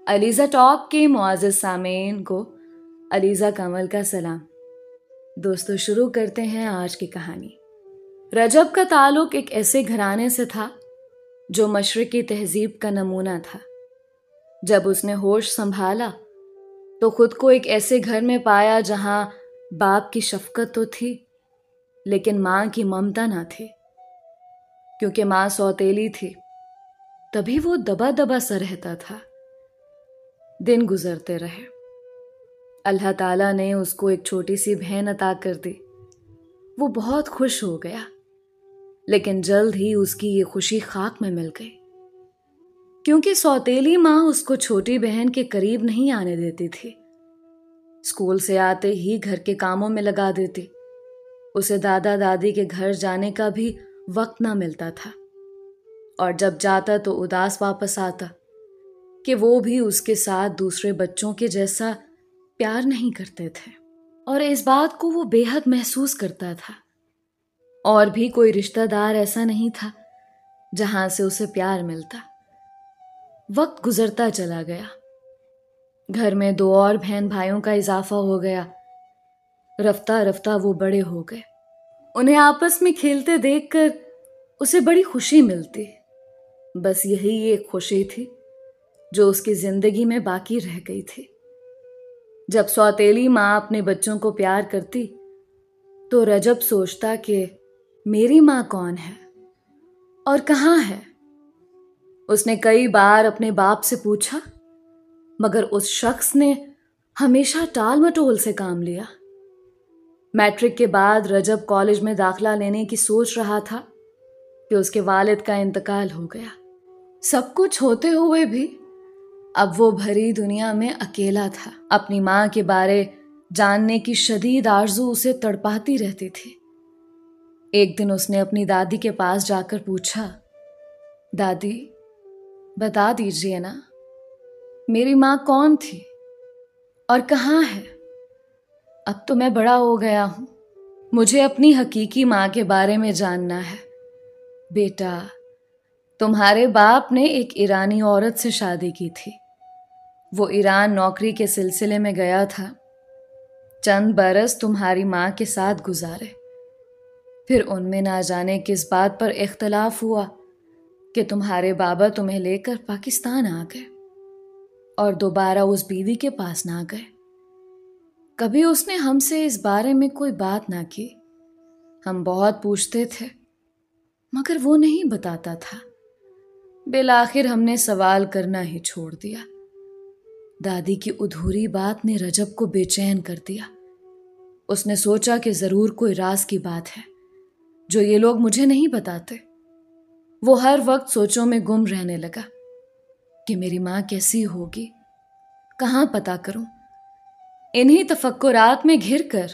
Aliza talk के मुआज़्ज़ज़ सामीन को अलीज़ा कमल का सलाम। दोस्तों, शुरू करते हैं आज की कहानी। रजब का ताल्लुक एक ऐसे घराने से था जो मशरिकी तहजीब का नमूना था। जब उसने होश संभाला तो खुद को एक ऐसे घर में पाया जहां बाप की शफकत तो थी लेकिन माँ की ममता ना थी। क्योंकि माँ सौतेली थी तभी वो दबा दबा सा रहता था। दिन गुजरते रहे। अल्लाह ताला ने उसको एक छोटी सी बहन अता कर दी। वो बहुत खुश हो गया, लेकिन जल्द ही उसकी ये खुशी खाक में मिल गई, क्योंकि सौतेली माँ उसको छोटी बहन के करीब नहीं आने देती थी। स्कूल से आते ही घर के कामों में लगा देती। उसे दादा दादी के घर जाने का भी वक्त ना मिलता था, और जब जाता तो उदास वापस आता कि वो भी उसके साथ दूसरे बच्चों के जैसा प्यार नहीं करते थे, और इस बात को वो बेहद महसूस करता था। और भी कोई रिश्तेदार ऐसा नहीं था जहां से उसे प्यार मिलता। वक्त गुजरता चला गया। घर में 2 और बहन भाइयों का इजाफा हो गया। रफ्ता रफ्ता वो बड़े हो गए। उन्हें आपस में खेलते देखकर उसे बड़ी खुशी मिलती। बस यही एक खुशी थी जो उसकी जिंदगी में बाकी रह गई थी। जब सौतेली माँ अपने बच्चों को प्यार करती तो रजब सोचता कि मेरी माँ कौन है और कहाँ है। उसने कई बार अपने बाप से पूछा, मगर उस शख्स ने हमेशा टाल मटोल से काम लिया। मैट्रिक के बाद रजब कॉलेज में दाखिला लेने की सोच रहा था कि उसके वालिद का इंतकाल हो गया। सब कुछ होते हुए भी अब वो भरी दुनिया में अकेला था। अपनी माँ के बारे जानने की शदीद आरज़ू उसे तड़पाती रहती थी। एक दिन उसने अपनी दादी के पास जाकर पूछा, दादी, बता दीजिए ना, मेरी माँ कौन थी और कहाँ है? अब तो मैं बड़ा हो गया हूँ, मुझे अपनी हकीकी माँ के बारे में जानना है। बेटा, तुम्हारे बाप ने एक ईरानी औरत से शादी की थी। वो ईरान नौकरी के सिलसिले में गया था। चंद बरस तुम्हारी माँ के साथ गुजारे। फिर उनमें ना जाने किस बात पर इख्तलाफ हुआ कि तुम्हारे बाबा तुम्हें लेकर पाकिस्तान आ गए और दोबारा उस बीवी के पास ना गए। कभी उसने हमसे इस बारे में कोई बात ना की। हम बहुत पूछते थे मगर वो नहीं बताता था। बिलाखिर हमने सवाल करना ही छोड़ दिया। दादी की अधूरी बात ने रजब को बेचैन कर दिया। उसने सोचा कि जरूर कोई राज की बात है जो ये लोग मुझे नहीं बताते। वो हर वक्त सोचों में गुम रहने लगा कि मेरी माँ कैसी होगी, कहाँ पता करूं। इन्हीं तफक्कुरात में घिरकर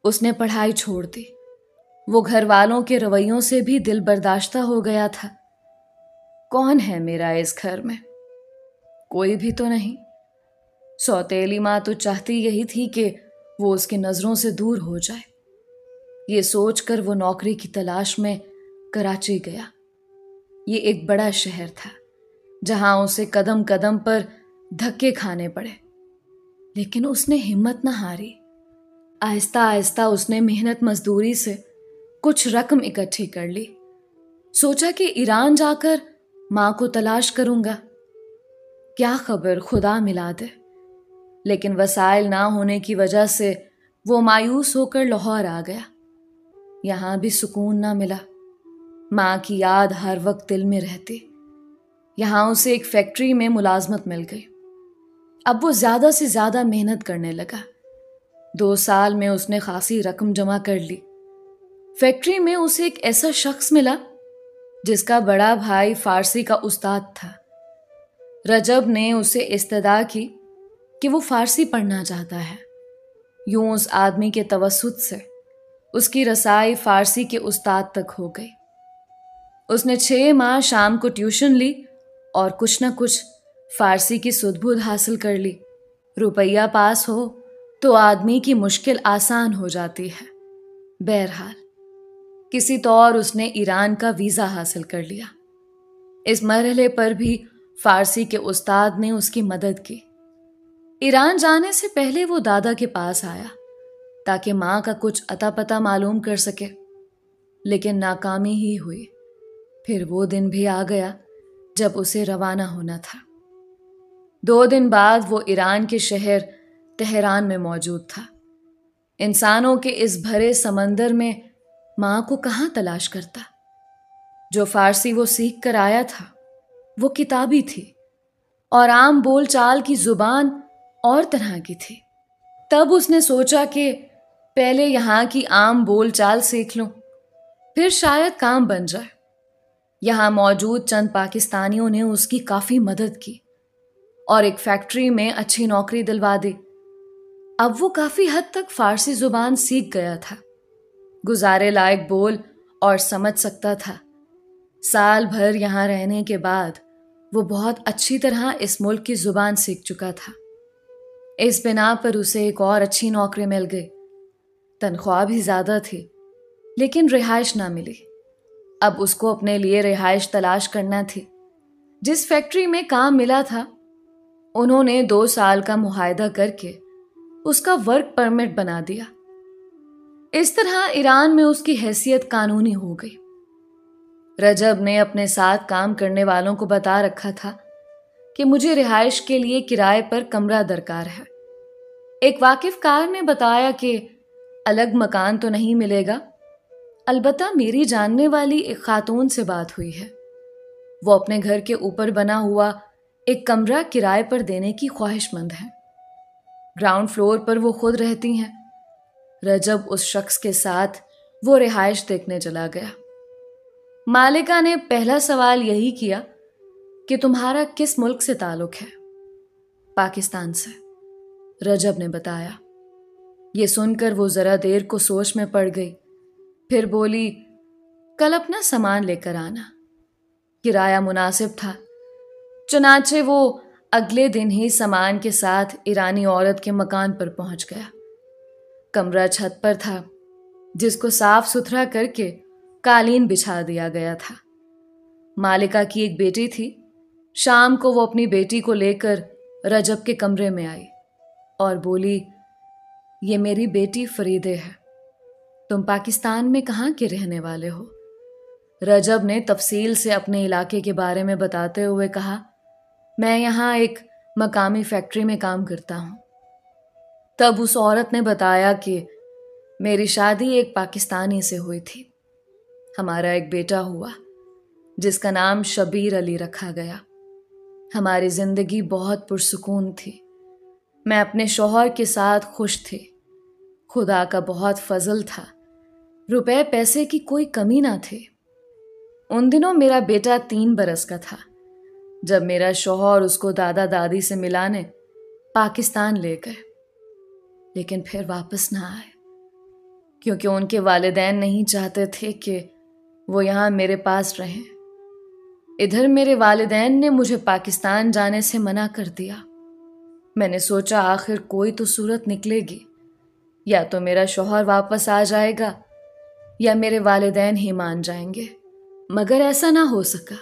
उसने पढ़ाई छोड़ दी। वो घर वालों के रवैयों से भी दिल बर्दाश्ता हो गया था। कौन है मेरा इस घर में? कोई भी तो नहीं। सौतेली माँ तो चाहती यही थी कि वो उसकी नजरों से दूर हो जाए। ये सोचकर वो नौकरी की तलाश में कराची गया। ये एक बड़ा शहर था जहां उसे कदम कदम पर धक्के खाने पड़े, लेकिन उसने हिम्मत न हारी। आहिस्ता आहिस्ता उसने मेहनत मजदूरी से कुछ रकम इकट्ठी कर ली। सोचा कि ईरान जाकर माँ को तलाश करूंगा, क्या खबर खुदा मिला दे। लेकिन वसाइल ना होने की वजह से वो मायूस होकर लाहौर आ गया। यहां भी सुकून ना मिला। माँ की याद हर वक्त दिल में रहती। यहां उसे एक फैक्ट्री में मुलाजमत मिल गई। अब वो ज्यादा से ज्यादा मेहनत करने लगा। 2 साल में उसने खासी रकम जमा कर ली। फैक्ट्री में उसे एक ऐसा शख्स मिला जिसका बड़ा भाई फारसी का उस्ताद था। रजब ने उसे इस्तदा की कि वो फारसी पढ़ना चाहता है। यूं उस आदमी के तवस्सुत से उसकी रसाई फारसी के उस्ताद तक हो गई। उसने 6 माह शाम को ट्यूशन ली और कुछ न कुछ फारसी की सुध-बुध हासिल कर ली। रुपया पास हो तो आदमी की मुश्किल आसान हो जाती है। बहरहाल किसी तौर उसने ईरान का वीज़ा हासिल कर लिया। इस मरहले पर भी फारसी के उस्ताद ने उसकी मदद की। ईरान जाने से पहले वो दादा के पास आया ताकि माँ का कुछ अता पता मालूम कर सके, लेकिन नाकामी ही हुई। फिर वो दिन भी आ गया जब उसे रवाना होना था। 2 दिन बाद वो ईरान के शहर तेहरान में मौजूद था। इंसानों के इस भरे समंदर में माँ को कहाँ तलाश करता। जो फारसी वो सीख कर आया था वो किताबी थी और आम बोलचाल की जुबान और तरह की थी। तब उसने सोचा कि पहले यहाँ की आम बोलचाल सीख लूं, फिर शायद काम बन जाए। यहाँ मौजूद चंद पाकिस्तानियों ने उसकी काफ़ी मदद की और एक फैक्ट्री में अच्छी नौकरी दिलवा दी। अब वो काफ़ी हद तक फारसी जुबान सीख गया था, गुजारे लायक बोल और समझ सकता था। साल भर यहाँ रहने के बाद वो बहुत अच्छी तरह इस मुल्क की जुबान सीख चुका था। इस बिना पर उसे एक और अच्छी नौकरी मिल गई। तनख्वाह भी ज़्यादा थी, लेकिन रिहाइश ना मिली। अब उसको अपने लिए रिहाइश तलाश करना थी। जिस फैक्ट्री में काम मिला था उन्होंने 2 साल का मुआहदा करके उसका वर्क परमिट बना दिया। इस तरह ईरान में उसकी हैसियत कानूनी हो गई। रजब ने अपने साथ काम करने वालों को बता रखा था कि मुझे रिहाइश के लिए किराए पर कमरा दरकार है। एक वाकिफकार ने बताया कि अलग मकान तो नहीं मिलेगा, अलबत्ता मेरी जानने वाली एक खातून से बात हुई है। वो अपने घर के ऊपर बना हुआ एक कमरा किराए पर देने की ख्वाहिशमंद है। ग्राउंड फ्लोर पर वो खुद रहती हैं। रजब उस शख्स के साथ वो रिहाइश देखने चला गया। मालिका ने पहला सवाल यही किया कि तुम्हारा किस मुल्क से ताल्लुक है? पाकिस्तान से, रजब ने बताया। ये सुनकर वो जरा देर को सोच में पड़ गई, फिर बोली, कल अपना सामान लेकर आना। किराया मुनासिब था, चुनाचे वो अगले दिन ही सामान के साथ ईरानी औरत के मकान पर पहुंच गया। कमरा छत पर था, जिसको साफ सुथरा करके कालीन बिछा दिया गया था। मालिका की एक बेटी थी। शाम को वो अपनी बेटी को लेकर रजब के कमरे में आई और बोली, ये मेरी बेटी फरीदे है। तुम पाकिस्तान में कहाँ के रहने वाले हो? रजब ने तफसील से अपने इलाके के बारे में बताते हुए कहा, मैं यहाँ एक मकामी फैक्ट्री में काम करता हूँ। तब उस औरत ने बताया कि मेरी शादी एक पाकिस्तानी से हुई थी। हमारा एक बेटा हुआ जिसका नाम शबीर अली रखा गया। हमारी जिंदगी बहुत पुरसुकून थी। मैं अपने शौहर के साथ खुश थी। खुदा का बहुत फजल था, रुपए पैसे की कोई कमी ना थी। उन दिनों मेरा बेटा 3 बरस का था जब मेरा शौहर उसको दादा दादी से मिलाने पाकिस्तान ले गए, लेकिन फिर वापस ना आए क्योंकि उनके वालिदैन नहीं चाहते थे कि वो यहाँ मेरे पास रहें। इधर मेरे वालिदैन ने मुझे पाकिस्तान जाने से मना कर दिया। मैंने सोचा आखिर कोई तो सूरत निकलेगी, या तो मेरा शौहर वापस आ जाएगा या मेरे वालिदैन ही मान जाएंगे, मगर ऐसा ना हो सका।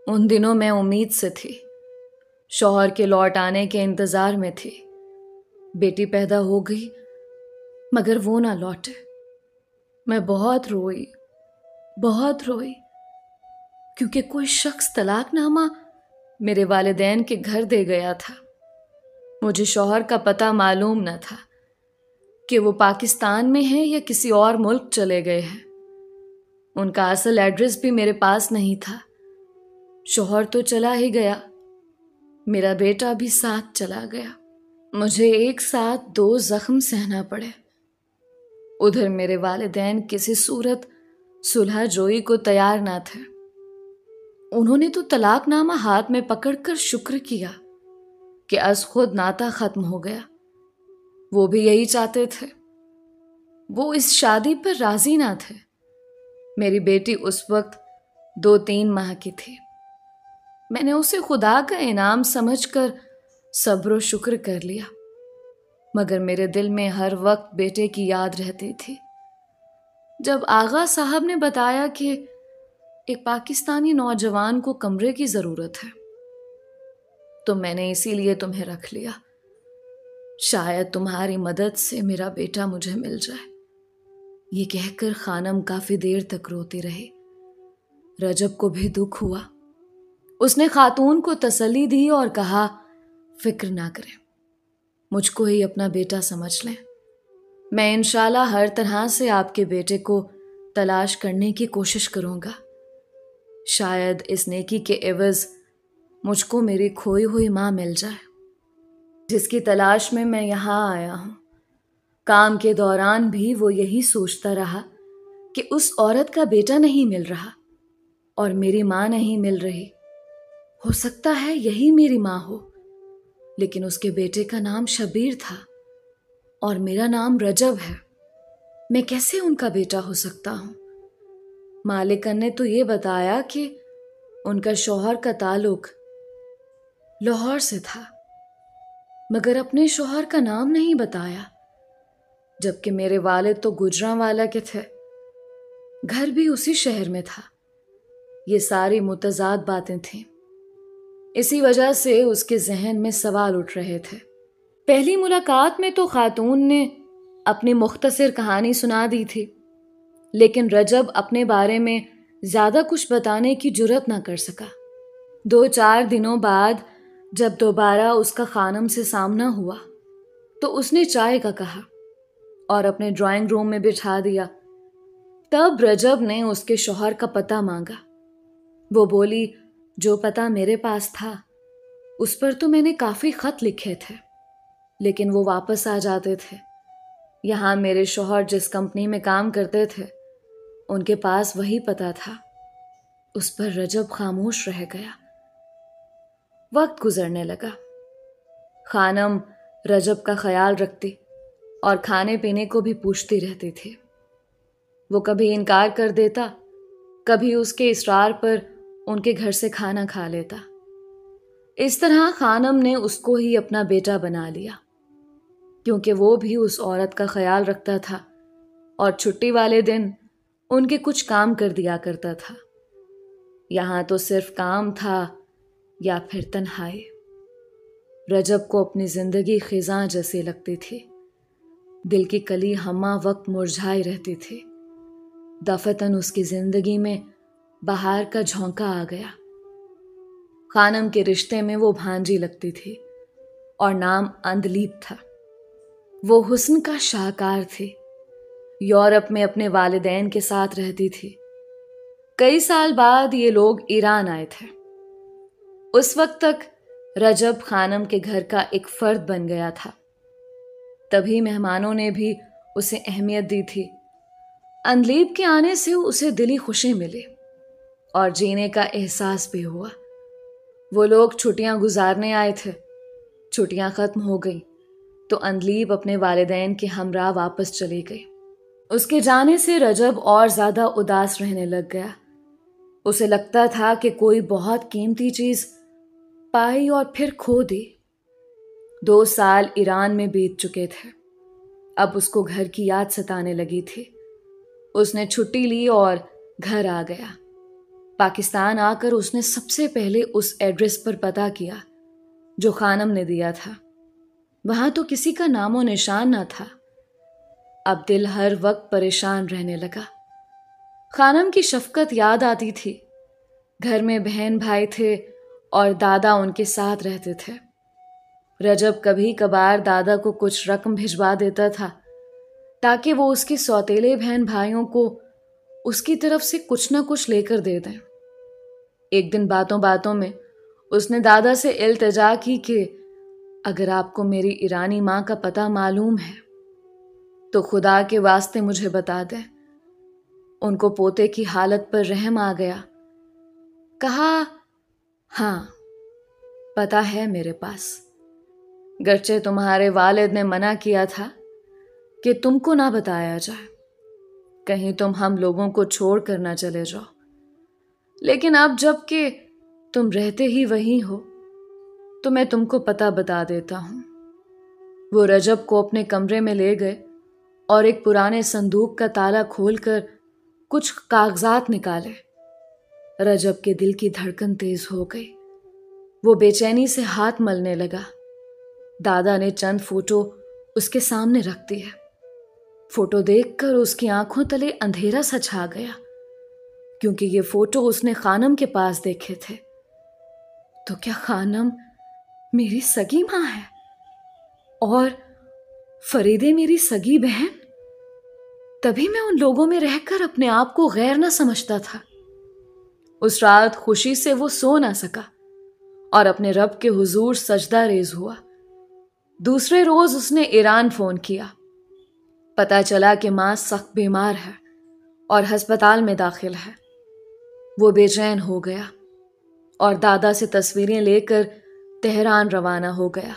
उन दिनों मैं उम्मीद से थी, शौहर के लौट आने के इंतजार में थी। बेटी पैदा हो गई मगर वो ना लौटे। मैं बहुत रोई क्योंकि कोई शख्स तलाकनामा मेरे वालिदैन के घर दे गया था। मुझे शौहर का पता मालूम न था कि वो पाकिस्तान में है या किसी और मुल्क चले गए हैं। उनका असल एड्रेस भी मेरे पास नहीं था। शौहर तो चला ही गया, मेरा बेटा भी साथ चला गया। मुझे एक साथ 2 जख्म सहना पड़े। उधर मेरे वालिदैन किसी सूरत सुलह जोई को तैयार ना थे। उन्होंने तो तलाकनामा हाथ में पकड़कर शुक्र किया कि अज खुद नाता खत्म हो गया। वो भी यही चाहते थे। वो इस शादी पर राजी ना थे। मेरी बेटी उस वक्त 2-3 माह की थी। मैंने उसे खुदा का इनाम समझकर सब्र और शुक्र कर लिया, मगर मेरे दिल में हर वक्त बेटे की याद रहती थी। जब आगा साहब ने बताया कि एक पाकिस्तानी नौजवान को कमरे की ज़रूरत है, तो मैंने इसीलिए तुम्हें रख लिया। शायद तुम्हारी मदद से मेरा बेटा मुझे मिल जाए। ये कहकर खानम काफी देर तक रोती रही। रजब को भी दुख हुआ। उसने खातून को तसल्ली दी और कहा, फिक्र ना करें, मुझको ही अपना बेटा समझ लें। मैं इंशाल्लाह हर तरह से आपके बेटे को तलाश करने की कोशिश करूंगा। शायद इस नेकी के एवज मुझको मेरी खोई हुई माँ मिल जाए, जिसकी तलाश में मैं यहाँ आया हूँ। काम के दौरान भी वो यही सोचता रहा कि उस औरत का बेटा नहीं मिल रहा और मेरी माँ नहीं मिल रही। हो सकता है यही मेरी माँ हो, लेकिन उसके बेटे का नाम शबीर था और मेरा नाम रजब है। मैं कैसे उनका बेटा हो सकता हूँ? मालिकन ने तो ये बताया कि उनका शौहर का ताल्लुक लाहौर से था, मगर अपने शौहर का नाम नहीं बताया, जबकि मेरे वालिद तो गुजरांवाला के थे, घर भी उसी शहर में था। ये सारी मुतजाद बातें थीं। इसी वजह से उसके जहन में सवाल उठ रहे थे। पहली मुलाकात में तो खातून ने अपनी मुख्तसर कहानी सुना दी थी, लेकिन रजब अपने बारे में ज्यादा कुछ बताने की जुर्रत ना कर सका। 2-4 दिनों बाद जब दोबारा उसका खानम से सामना हुआ तो उसने चाय का कहा और अपने ड्राइंग रूम में बिठा दिया। तब रजब ने उसके शौहर का पता मांगा। वो बोली, जो पता मेरे पास था उस पर तो मैंने काफी खत लिखे थे, लेकिन वो वापस आ जाते थे। यहाँ मेरे शौहर जिस कंपनी में काम करते थे उनके पास वही पता था। उस पर रजब खामोश रह गया। वक्त गुजरने लगा। खानम रजब का ख्याल रखती और खाने पीने को भी पूछती रहती थी। वो कभी इनकार कर देता, कभी उसके इसरार पर उनके घर से खाना खा लेता। इस तरह खानम ने उसको ही अपना बेटा बना लिया, क्योंकि वो भी उस औरत का ख्याल रखता था और छुट्टी वाले दिन उनके कुछ काम कर दिया करता था। यहाँ तो सिर्फ काम था या फिर तन्हाई। रजब को अपनी जिंदगी खिजां जैसी लगती थी। दिल की कली हमा वक्त मुरझाई रहती थी। दफतन उसकी जिंदगी में बहार का झोंका आ गया। खानम के रिश्ते में वो भांजी लगती थी और नाम अंदलीब था। वो हुस्न का शाहकार थी। यूरोप में अपने वालिदैन के साथ रहती थी। कई साल बाद ये लोग ईरान आए थे। उस वक्त तक रजब खानम के घर का एक फर्द बन गया था। तभी मेहमानों ने भी उसे अहमियत दी थी। अंदलीब के आने से उसे दिली खुशी मिली और जीने का एहसास भी हुआ। वो लोग छुट्टियां गुजारने आए थे। छुट्टियां खत्म हो गई तो अंदलीब अपने वालिदैन के हमरा वापस चली गई। उसके जाने से रजब और ज्यादा उदास रहने लग गया। उसे लगता था कि कोई बहुत कीमती चीज पाई और फिर खो दी। 2 साल ईरान में बीत चुके थे। अब उसको घर की याद सताने लगी थी। उसने छुट्टी ली और घर आ गया। पाकिस्तान आकर उसने सबसे पहले उस एड्रेस पर पता किया जो खानम ने दिया था। वहां तो किसी का नामो निशान ना था। अब दिल हर वक्त परेशान रहने लगा। खानम की शफकत याद आती थी। घर में बहन भाई थे और दादा उनके साथ रहते थे। रजब कभी कभार दादा को कुछ रकम भिजवा देता था ताकि वो उसके सौतेले बहन भाइयों को उसकी तरफ से कुछ ना कुछ लेकर दे दें। एक दिन बातों बातों में उसने दादा से इल्तिजा की कि अगर आपको मेरी ईरानी माँ का पता मालूम है तो खुदा के वास्ते मुझे बता दें। उनको पोते की हालत पर रहम आ गया। कहा, हाँ पता है मेरे पास, गर्चे तुम्हारे वालिद ने मना किया था कि तुमको ना बताया जाए, कहीं तुम हम लोगों को छोड़ कर ना चले जाओ। लेकिन अब जबकि तुम रहते ही वहीं हो तो मैं तुमको पता बता देता हूं। वो रजब को अपने कमरे में ले गए और एक पुराने संदूक का ताला खोलकर कुछ कागजात निकाले। रजब के दिल की धड़कन तेज हो गई। वो बेचैनी से हाथ मलने लगा। दादा ने चंद फोटो उसके सामने रख दिए। फोटो देखकर उसकी आंखों तले अंधेरा सा छा गया, क्योंकि ये फोटो उसने खानम के पास देखे थे। तो क्या खानम मेरी सगी मां है और फरीदे मेरी सगी बहन? तभी मैं उन लोगों में रहकर अपने आप को गैर ना समझता था। उस रात खुशी से वो सो ना सका और अपने रब के हुजूर सजदा रेज हुआ। दूसरे रोज उसने ईरान फोन किया। पता चला कि मां सख्त बीमार है और अस्पताल में दाखिल है। वो बेचैन हो गया और दादा से तस्वीरें लेकर तेहरान रवाना हो गया।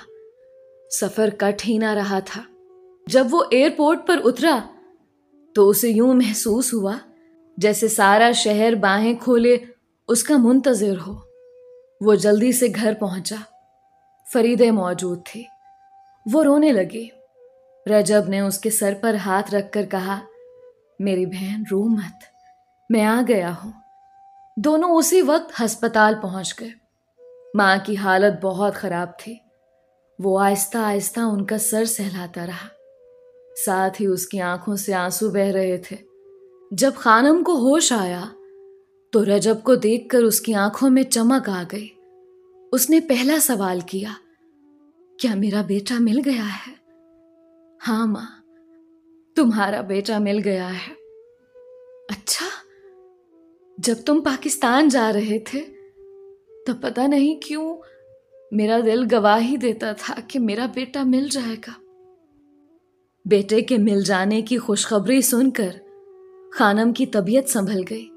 सफर कट ही ना रहा था। जब वो एयरपोर्ट पर उतरा तो उसे यूं महसूस हुआ जैसे सारा शहर बाहें खोले उसका मुंतजिर हो। वो जल्दी से घर पहुंचा। फरीदे मौजूद थी। वो रोने लगी। रजब ने उसके सर पर हाथ रखकर कहा, मेरी बहन रो मत, मैं आ गया हूं। दोनों उसी वक्त अस्पताल पहुंच गए। मां की हालत बहुत खराब थी। वो आहिस्ता आहिस्ता उनका सर सहलाता रहा, साथ ही उसकी आंखों से आंसू बह रहे थे। जब खानम को होश आया तो रजब को देखकर उसकी आंखों में चमक आ गई। उसने पहला सवाल किया, क्या मेरा बेटा मिल गया है? हाँ मां, तुम्हारा बेटा मिल गया है। अच्छा, जब तुम पाकिस्तान जा रहे थे तब पता नहीं क्यों मेरा दिल गवाही देता था कि मेरा बेटा मिल जाएगा। बेटे के मिल जाने की खुशखबरी सुनकर खानम की तबीयत संभल गई।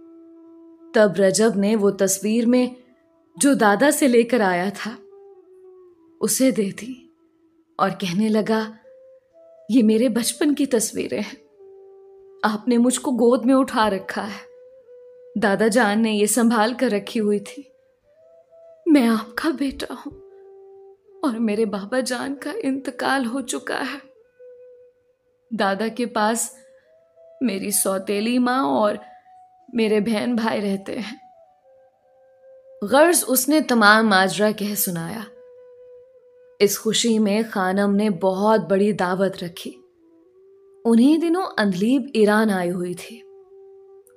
तब रजब ने वो तस्वीर में जो दादा से लेकर आया था उसे दे दी और कहने लगा, ये मेरे बचपन की तस्वीरें हैं। आपने मुझको गोद में उठा रखा है। दादा जान ने ये संभाल कर रखी हुई थी। मैं आपका बेटा हूं और मेरे बाबा जान का इंतकाल हो चुका है। दादा के पास मेरी सौतेली मां और मेरे बहन भाई रहते हैं। गर्ज उसने तमाम माजरा कह सुनाया। इस खुशी में खानम ने बहुत बड़ी दावत रखी। उन्हीं दिनों अंधलीब ईरान आई हुई थी।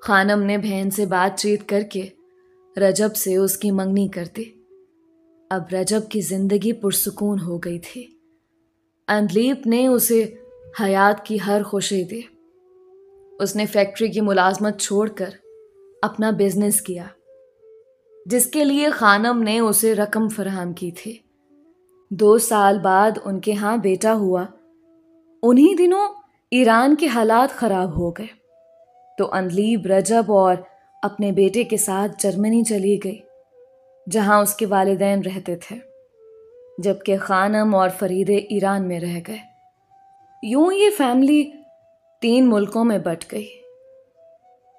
खानम ने बहन से बातचीत करके रजब से उसकी मंगनी कर दी। अब रजब की जिंदगी पुरसुकून हो गई थी। अंधलीब ने उसे हयात की हर खुशी दी। उसने फैक्ट्री की मुलाजमत छोड़कर अपना बिजनेस किया, जिसके लिए खानम ने उसे रकम फराहम की थी। 2 साल बाद उनके यहाँ बेटा हुआ। उन्हीं दिनों ईरान के हालात खराब हो गए तो अंधलीब रजब और अपने बेटे के साथ जर्मनी चली गई, जहां उसके वालिदैन रहते थे, जबकि खानम और फरीदे ईरान में रह गए। यूं ये फैमिली 3 मुल्कों में बट गई,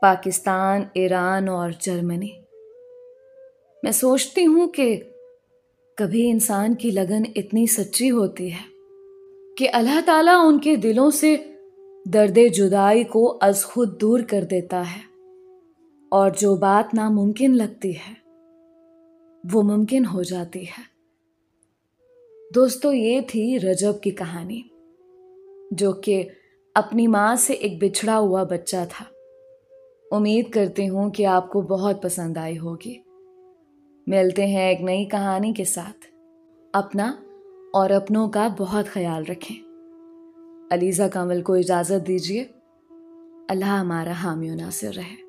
पाकिस्तान, ईरान और जर्मनी। मैं सोचती हूं कि कभी इंसान की लगन इतनी सच्ची होती है कि अल्लाह ताला उनके दिलों से दर्दे जुदाई को अज खुद दूर कर देता है और जो बात नामुमकिन लगती है वो मुमकिन हो जाती है। दोस्तों, ये थी रजब की कहानी, जो कि अपनी माँ से एक बिछड़ा हुआ बच्चा था। उम्मीद करती हूँ कि आपको बहुत पसंद आई होगी। मिलते हैं एक नई कहानी के साथ। अपना और अपनों का बहुत ख्याल रखें। अलीज़ा कंवल को इजाज़त दीजिए। अल्लाह हमारा हामी नासिर रहे।